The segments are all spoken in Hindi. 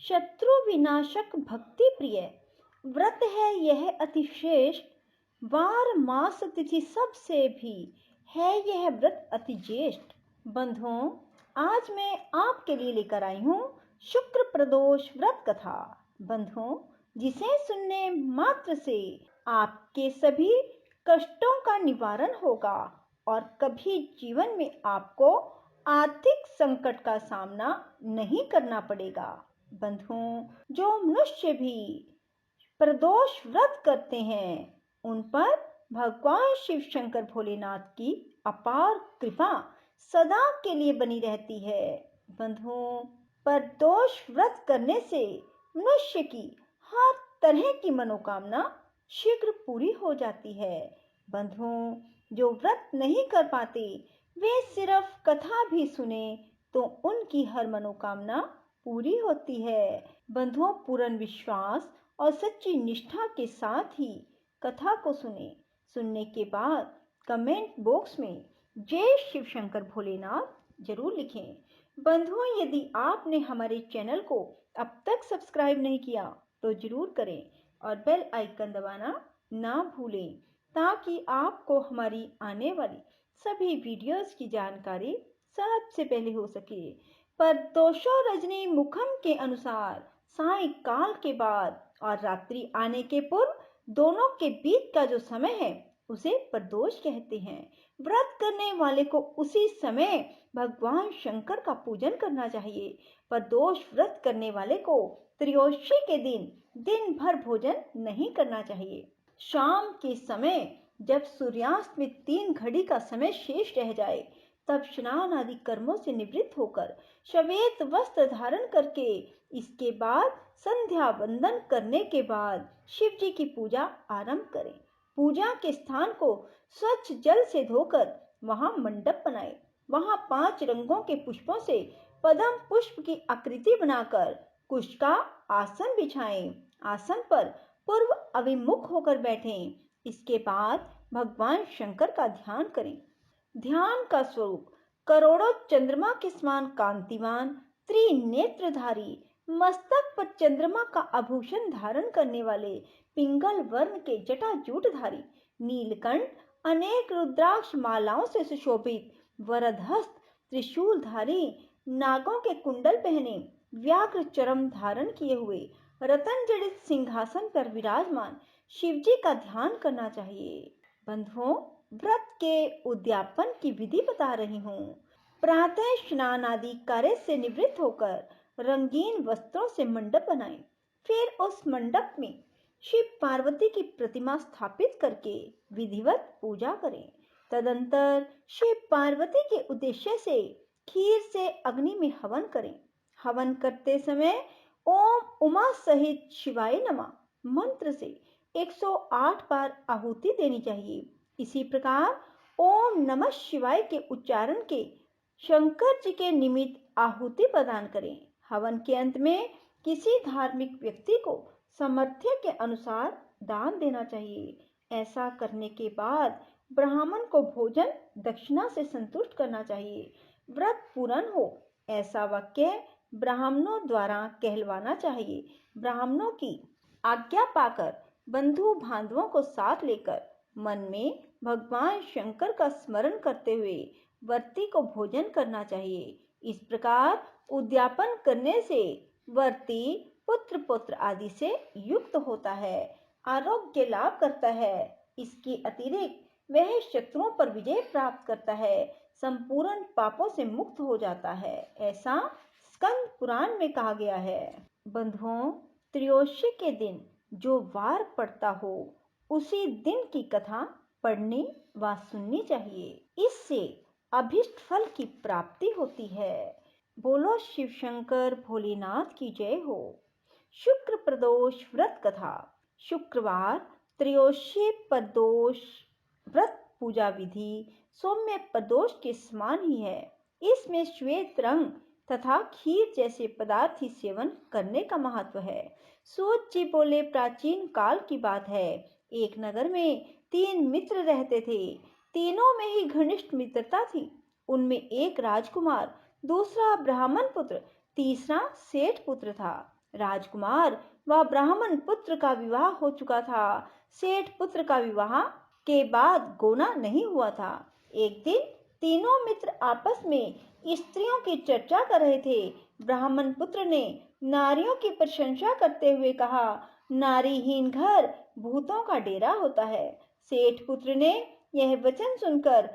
शत्रु विनाशक भक्ति प्रिय व्रत है यह अतिश्रेष्ठ। वार मास तिथि सबसे भी है यह व्रत अति ज्येष्ठ। बंधुओं, आज मैं आपके लिए लेकर आई हूँ शुक्र प्रदोष व्रत कथा। बंधुओं, जिसे सुनने मात्र से आपके सभी कष्टों का निवारण होगा और कभी जीवन में आपको आर्थिक संकट का सामना नहीं करना पड़ेगा। बंधुओं, जो मनुष्य भी प्रदोष व्रत करते हैं उन पर भगवान शिव शंकर भोलेनाथ की अपार कृपा सदा के लिए बनी रहती है। बंधुओं, प्रदोष व्रत करने से मनुष्य की हर तरह की मनोकामना शीघ्र पूरी हो जाती है। बंधुओं, जो व्रत नहीं कर पाते वे सिर्फ कथा भी सुने तो उनकी हर मनोकामना पूरी होती है। बंधुओं, पूर्ण विश्वास और सच्ची निष्ठा के साथ ही कथा को सुनने के बाद कमेंट बॉक्स में जय शिव शंकर भोलेनाथ जरूर लिखें। बंधुओं, यदि आपने हमारे चैनल को अब तक सब्सक्राइब नहीं किया तो जरूर करें और बेल आइकन दबाना ना भूलें ताकि आपको हमारी आने वाली सभी वीडियोस की जानकारी सबसे पहले हो सके। प्रदोषो रजनी मुखम के अनुसार सायंकाल के बाद और रात्रि आने के पूर्व दोनों के बीच का जो समय है उसे प्रदोष कहते हैं। व्रत करने वाले को उसी समय भगवान शंकर का पूजन करना चाहिए। प्रदोष व्रत करने वाले को त्रयोदशी के दिन भर भोजन नहीं करना चाहिए। शाम के समय जब सूर्यास्त में 3 घड़ी का समय शेष रह जाए तब स्नान आदि कर्मों से निवृत्त होकर श्वेत वस्त्र धारण करके इसके बाद संध्या वंदन करने के बाद शिव जी की पूजा आरंभ करें। पूजा के स्थान को स्वच्छ जल से धोकर वहां मंडप बनाएं। वहां 5 रंगों के पुष्पों से पद्म पुष्प की आकृति बनाकर कुश का आसन बिछाएं। आसन पर पूर्व अभिमुख होकर बैठें। इसके बाद भगवान शंकर का ध्यान करें। ध्यान का स्वरूप करोड़ों चंद्रमा के समान कांतिमान त्रिनेत्रधारी मस्तक पर चंद्रमा का आभूषण धारण करने वाले पिंगल वर्ण के जटाजूटधारी नीलकंठ अनेक रुद्राक्ष मालाओं से सुशोभित वरदहस्त त्रिशूलधारी नागों के कुंडल पहने व्याघ्र चरम धारण किए हुए रतन जड़ित सिंहासन पर विराजमान शिवजी का ध्यान करना चाहिए। बंधुओं, व्रत के उद्यापन की विधि बता रही हूँ। प्रातः स्नान आदि कार्य से निवृत्त होकर रंगीन वस्त्रों से मंडप बनाएं। फिर उस मंडप में शिव पार्वती की प्रतिमा स्थापित करके विधिवत पूजा करें। तदंतर शिव पार्वती के उद्देश्य से खीर से अग्नि में हवन करें। हवन करते समय ओम उमा सहित शिवाय नमः मंत्र से 108 बार आहुति देनी चाहिए। इसी प्रकार ओम नमः शिवाय के उच्चारण के शंकर जी के निमित्त आहुति प्रदान करें। हवन के अंत में किसी धार्मिक व्यक्ति को सामर्थ्य के अनुसार दान देना चाहिए। ऐसा करने के बाद ब्राह्मण को भोजन दक्षिणा से संतुष्ट करना चाहिए। व्रत पूर्ण हो ऐसा वाक्य ब्राह्मणों द्वारा कहलवाना चाहिए। ब्राह्मणों की आज्ञा पाकर बंधु बांधवों को साथ लेकर मन में भगवान शंकर का स्मरण करते हुए व्रती को भोजन करना चाहिए। इस प्रकार उद्यापन करने से व्रती पुत्र पौत्र आदि से युक्त होता है, आरोग्य लाभ करता है। इसके अतिरिक्त वह शत्रुओं पर विजय प्राप्त करता है, संपूर्ण पापों से मुक्त हो जाता है। ऐसा स्कंद पुराण में कहा गया है। बंधुओं, त्रयोदशी के दिन जो वार पड़ता हो उसी दिन की कथा पढ़नी व सुननी चाहिए। इससे अभिष्ट फल की प्राप्ति होती है। बोलो शिव शंकर भोलेनाथ की जय हो। शुक्र प्रदोष व्रत कथा। शुक्रवार त्रयोदशी प्रदोष व्रत पूजा विधि सौम्य प्रदोष के समान ही है। इसमें श्वेत रंग तथा खीर जैसे पदार्थ ही सेवन करने का महत्व है। सूत जी बोले, प्राचीन काल की बात है, एक नगर में 3 मित्र रहते थे। तीनों में ही घनिष्ठ मित्रता थी। उनमें एक राजकुमार, दूसरा ब्राह्मण पुत्र, तीसरा सेठ पुत्र था। राजकुमार व ब्राह्मण पुत्र का विवाह हो चुका था। सेठ पुत्र का विवाह के बाद गोना नहीं हुआ था। एक दिन तीनों मित्र आपस में स्त्रियों की चर्चा कर रहे थे। ब्राह्मण पुत्र ने नारियों की प्रशंसा करते हुए कहा, नारीहीन घर भूतों का डेरा होता है। सेठ पुत्र ने यह वचन सुनकर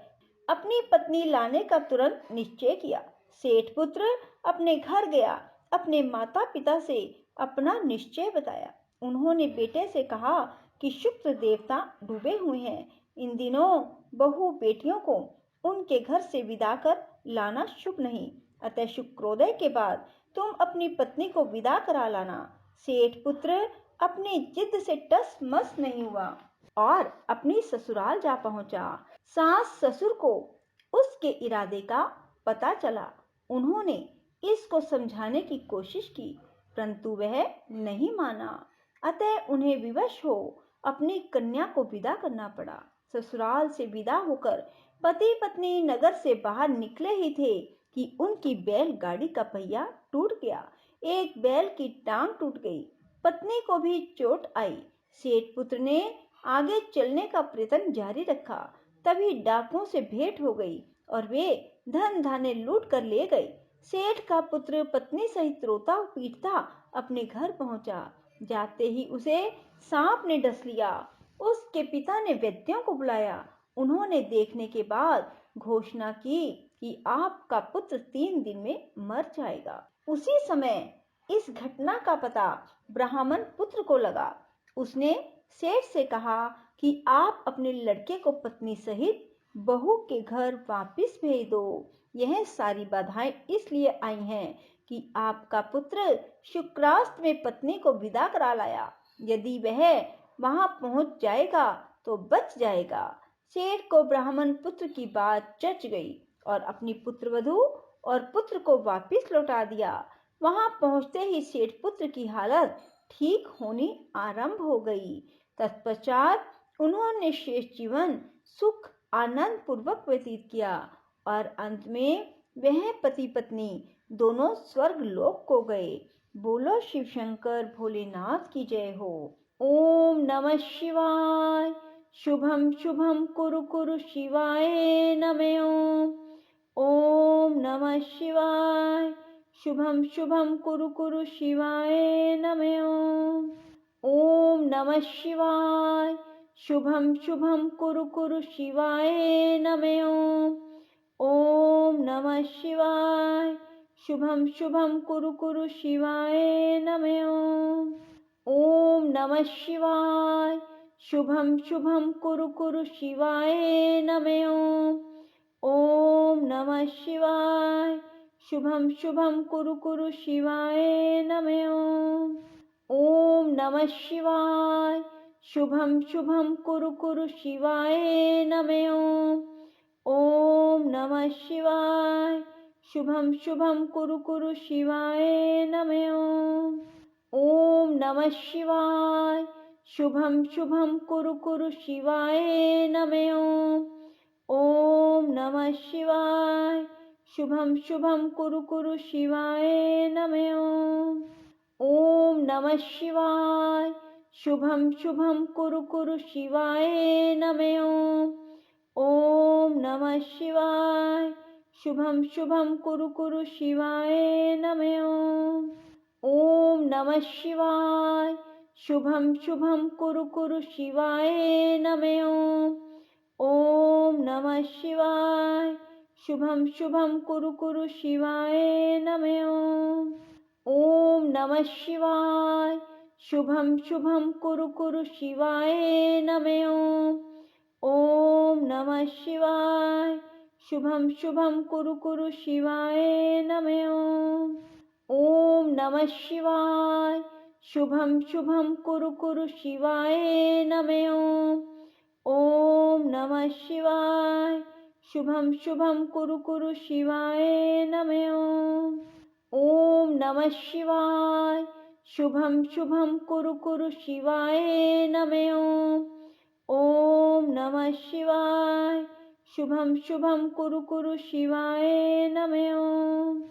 अपनी पत्नी लाने का तुरंत निश्चय किया। सेठ पुत्र अपने घर गया, अपने माता पिता से अपना निश्चय बताया। उन्होंने बेटे से कहा कि शुक्र देवता डूबे हुए हैं। इन दिनों बहू बेटियों को उनके घर से विदा कर लाना शुभ नहीं, अतः शुक्रोदय के बाद तुम अपनी पत्नी को विदा करा लाना। सेठ पुत्र अपनी जिद से टस मस नहीं हुआ और अपनी ससुराल जा पहुंचा। सास ससुर को उसके इरादे का पता चला। उन्होंने इसको समझाने की कोशिश की, परंतु वह नहीं माना। अतः उन्हें विवश हो अपनी कन्या को विदा करना पड़ा। ससुराल से विदा होकर पति पत्नी नगर से बाहर निकले ही थे कि उनकी बैलगाड़ी का पहिया टूट गया। एक बैल की टांग टूट गई। पत्नी को भी चोट आई। सेठ पुत्र ने आगे चलने का प्रयत्न जारी रखा। तभी डाकुओं से भेंट हो गई और वे धन धान्य लूट कर ले गए। सेठ का पुत्र पत्नी सहित रोता पीटता अपने घर पहुंचा। जाते ही उसे सांप ने डस लिया। उसके पिता ने वैद्यों को बुलाया। उन्होंने देखने के बाद घोषणा की कि आपका पुत्र 3 दिन में मर जाएगा। उसी समय इस घटना का पता ब्राह्मण पुत्र को लगा। उसने सेठ से कहा कि आप अपने लड़के को पत्नी सहित बहू के घर वापस भेज दो। यह सारी बाधाएं इसलिए आई हैं कि आपका पुत्र शुक्रास्त में पत्नी को विदा करा लाया। यदि वह वहां पहुंच जाएगा तो बच जाएगा। सेठ को ब्राह्मण पुत्र की बात जच गई और अपनी पुत्रवधू और पुत्र को वापस लौटा दिया। वहां पहुंचते ही सेठ पुत्र की हालत ठीक होनी आरंभ हो गई। तत्पश्चात उन्होंने शेष जीवन सुख आनंद पूर्वक व्यतीत किया और अंत में वह पति पत्नी दोनों स्वर्ग लोक को गए। बोलो शिव शंकर भोलेनाथ की जय हो। ओम नमः शिवाय। शुभम शुभम कुरु कुरु शिवाय नमः ओम। ओम नमः शिवाय। शुभम शुभम कुरु कुरु शिवाय नमः ओम। ओम नमः शिवाय। शुभम शुभम कुरु कुरु शिवाय नमः ओम। ओम नमः शिवाय। शुभम शुभम कुरु कुरु शिवाय नमः ओम। ओम नमः शिवाय। शुभम शुभम कुरु कुरु शिवाय नमः ओम। ओम नमः शिवाय। शुभम शुभम कुरु कुरु शिवाय नमः ओम। ओम नमः शिवाय। शुभम शुभम कुरु कुरु शिवाय नमः ओम। ओम नमः शिवाय। शुभम शुभम कुरु कुरु शिवाय नमः ओम। ओम नमः शिवाय। शुभम शुभम कुरु कुरु शिवाय नमः ओम। ओम नमः शिवाय। शुभम शुभम कुरु कुरु शिवाय नमः ओम। ओम नमः शिवाय। शुभम शुभम कुरु कुरु शिवाय नमः ओम। ओम नमः शिवाय। शुभम शुभम कुरु कुरु शिवाय नमः ओम। ओम नमः शिवाय। शुभम शुभम कुरु कुरु शिवाय नमः ओम। ओम नमः शिवाय। शुभम शुभम कुरु कुरु शिवाय नमः ओम। ओम नमः शिवाय। शुभम शुभम कुरु कुरु शिवाय नमः ओम। ओम नमः शिवाय। शुभम शुभम कुरु कुरु शिवाय नमः ओम। ओम नमः शिवाय। शुभम शुभम कुरु कुरु शिवाय नमः ओम। ओम नमः शिवाय। शुभम शुभम कुरु कुरु शिवाय नमः ओम। ओम नमः शिवाय। शुभम शुभम कुरु कुरु शिवाय नमः ओम। ओम नमः शिवाय। शुभम शुभम कुरु कुरु शिवाय नमः ओम।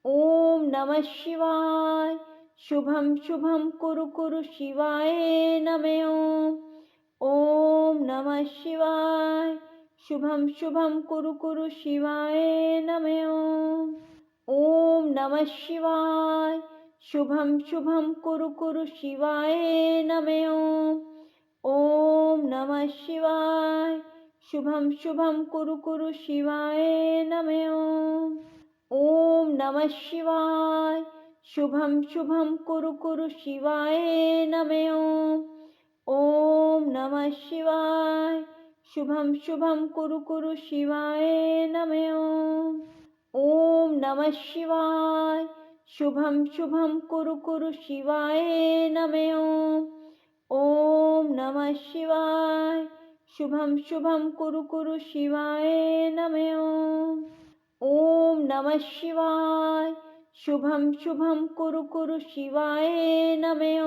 ओम नमः शिवाय। शुभम शुभम कुरु कुरु शिवाय नमः ओम नमः शिवाय। शुभम शुभम कुरु कुरु शिवाय नमः ओम नमः शिवाय। शुभम शुभम कुरु कुरु शिवाय नमः ओम नमः शिवाय। शुभम शुभम कुरु कुरु शिवाय नमः ओम नमः शिवाय। शुभम शुभम कुरु कुरु शिवाय नमः ओम नमः शिवाय। शुभम शुभम कुरु कुरु शिवाय नमः ओम नमः शिवाय। शुभम शुभम कुरु कुरु शिवाय नमः ओम नमः शिवाय। शुभम शुभम कुरु कुरु शिवाय नमः ओम नमः शिवाय। शुभम शुभम कुरु कुरु शिवाय नमः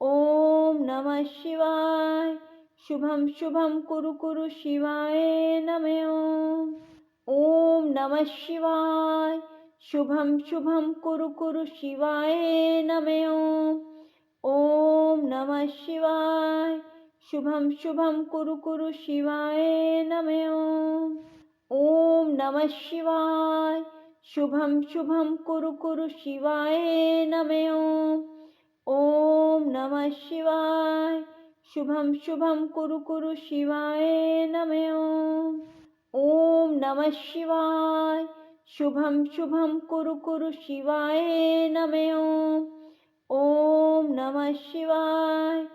ओम नमः शिवाय। शुभम शुभम कुरु कुरु शिवाय नमः ओम नमः शिवाय। शुभम शुभम कुरु कुरु शिवाय नमः ओम नमः शिवाय। शुभम शुभम कुरु कुरु शिवाय नमः ओम नमः शिवाय। शुभम शुभम कुरु कुरु शिवाय नमः ओम नमः शिवाय। शुभम शुभम कुरु कुरु शिवाय नमः ओम नमः शिवाय। शुभम शुभम कुरु कुरु शिवाय नमः ओम नमः शिवाय।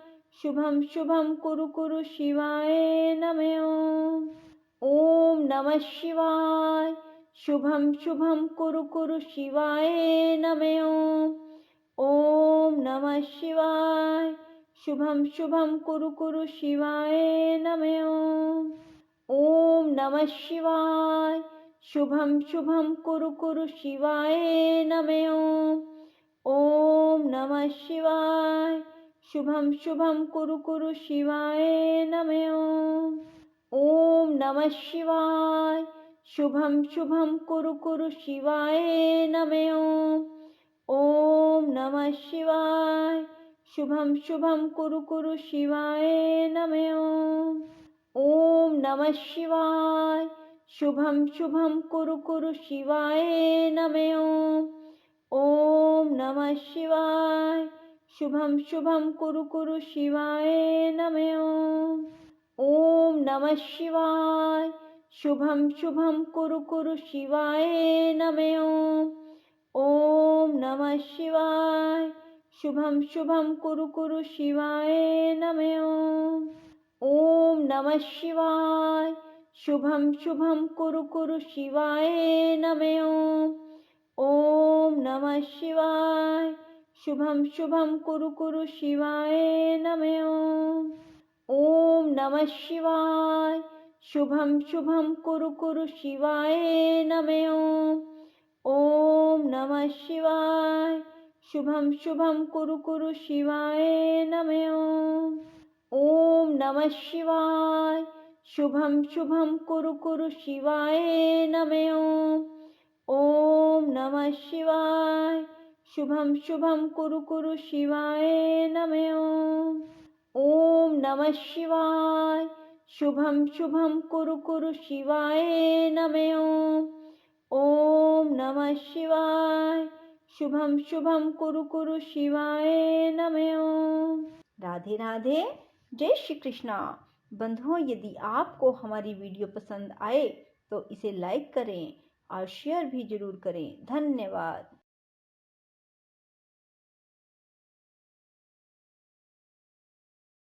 शुभम शुभम कुरु कुरु शिवाय नमः ओम नमः शिवाय। शुभम शुभम कुरु कुरु शिवाय नमः ओम नमः शिवाय। शुभम शुभम कुरु कुरु शिवाय नमः ओम नमः शिवाय। शुभम शुभम कुरु कुरु शिवाय नमः ओम नमः शिवाय। शुभम शुभम कुरु कुरु शिवाय नमः ओम नमः शिवाय। शुभम शुभम कुरु कुरु शिवाय नमः ओम नमः शिवाय। शुभम शुभम कुरु कुरु शिवाय नमः ओम नमः शिवाय। शुभम शुभम कुरु कुरु शिवाय नमः ओम नमः शिवाय। शुभम शुभम कुरु कुरु शिवाय नमः ओम नमः शिवाय। शुभम शुभम कुरु कुरु शिवाय नमः ओम नमः शिवाय। शुभम शुभम कुरु कुरु शिवाय नमः ओम नमः शिवाय। शुभम शुभम कुरु कुरु शिवाय नमः ओम नमः शिवाय। शुभम शुभम कुरु कुरु शिवाय नमः ओम नमः शिवाय। शुभम शुभम कुरु कुरु शिवाय नमः ओम नमः शिवाय। शुभम शुभम कुरु कुरु शिवाय नमः ओम नमः शिवाय। शुभम शुभम कुरु कुरु शिवाय नमः ओम नमः शिवाय। शुभम शुभम कुरु कुरु शिवाय नमः ओम नमः शिवाय। शुभम शुभम कुरु कुरु शिवाय नमः ओम नमः शिवाय। शुभम शुभम कुरु कुरु शिवाय नमः। राधे राधे। जय श्री कृष्णा। बंधुओं, यदि आपको हमारी वीडियो पसंद आए तो इसे लाइक करें और शेयर भी जरूर करें। धन्यवाद।